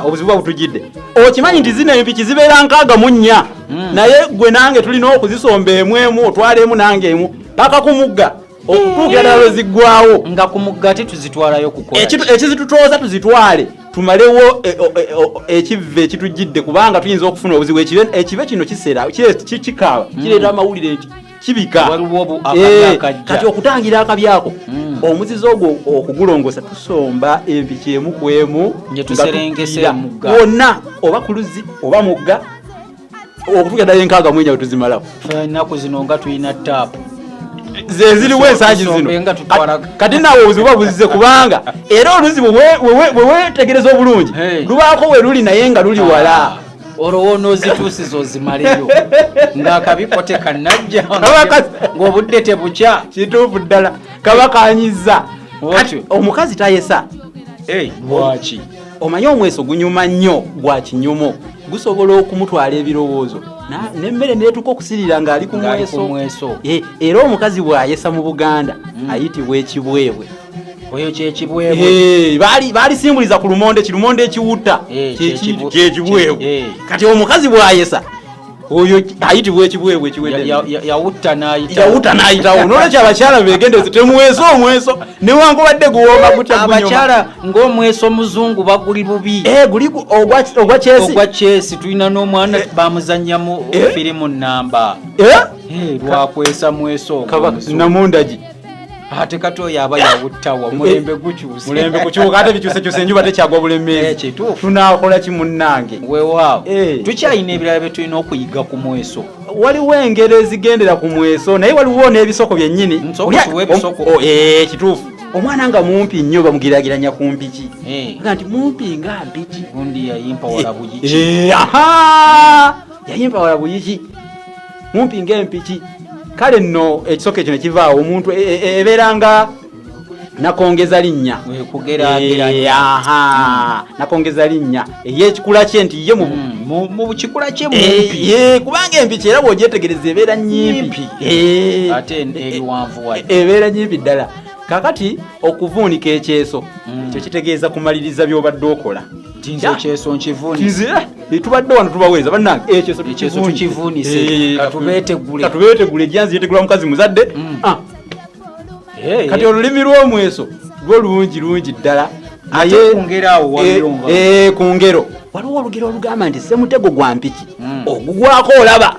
obuzibu butujidde okimanyi nti zino empiki zibeera nkaaga mu nnya naye gwe nange tulina okuzisomba emu otwalemu nange emu paka ku mugga okutuukira ddala lweziggwawo nga ku mugga tituzitwalayo kukola ekizitutooza tuzitwale tumalewo ekivve ekitujjidde kubanga tuyinza okufuna obuzibu ekive kino kiseera kikaaba kireeta amawulire nti kibika kati okutangira akabyako omuzizo ogwo okugulongosa tusomba empiki emu ku emu wonna oba ku luzzi oba mugga okutuuka ddala enkaaga mwenya wetuzimalawo ennaku zino nga tulina taapu zeziriwo ensangi zino kati nawe obuzibu buzize kubanga era oluzi bwe wetegereza obulungi lubaako we luli naye nga luli wala olwo n'ozituusiza ozimaleyo ng'akabikote kanajja ng'obudde tebukya kituufu ddala kaba kanyiza omukazi tayesa lwaki omanyi omweso gunyuma nnyo gwa kinyumo gusobola okumutwala ebirowoozo nemmere neetuka okusirira ng'ali ku mweso era omukazi bw'ayesa mu Buganda ayitibwa ekibwebwe oyo kyekibwebwe baalisimbuliza ku lumonde kirumonde ekiwutta kyekibwebwe kati omukazi bw'ayesa oyo ayitibwa ekibwebwe ekiwedde yawutta n'ayitawo n'olwekyo abakyala begendeze temweso omweso newankubadde guwomba gutya abakyala ng'omweso muzungu baguli bubi guli ogwa kyesi tulina n'omwana bamuzannyamu firimu nnamba lwakwesa mweso namundagi ate kati oyo aba yawuttawa mulembe gukyuka ate bikyusekyuse enjuba tekyagwa bulemeezi tunaakola ki munnange weewaawo tukyalina ebirala bye tulina okuyiga ku mweso waliwo engero ezigendera ku mweso naye waliwo n'ebisoko byennyini kituufu omwana nga mumpi nnyo bamugiragiranya ku mpiki nga nti mumpi nga mpiki gundi yayimpa wala buyiki yayimpa wala buyiki mumpi ng'empiki kale nno ekisoko ekyo ne kivaawo omuntu ebeera nga nakongeza linnya nakongeza linnya ey'ekikula kye nti ye mu kikula kye mumpi kubanga empiki era bw'ogyetegereza ebeera nnyimpi ate ebiwanvu wayo ebeera nnyimpi ddala kakati okuvuunika ekyeso ekyo kitegeeza kumaliriza by'obadde okola ekyeso nkivuunise tubadde wano tubaweeza bannange ekyeso tukivuunise katubeetegule ejjanzi yetegula mukazi muzadde kati olulimi lw'omweso lwo lungi ddala ku ngero waliwo olugero olugamba nti semutego gwa mpiki ogugwako olaba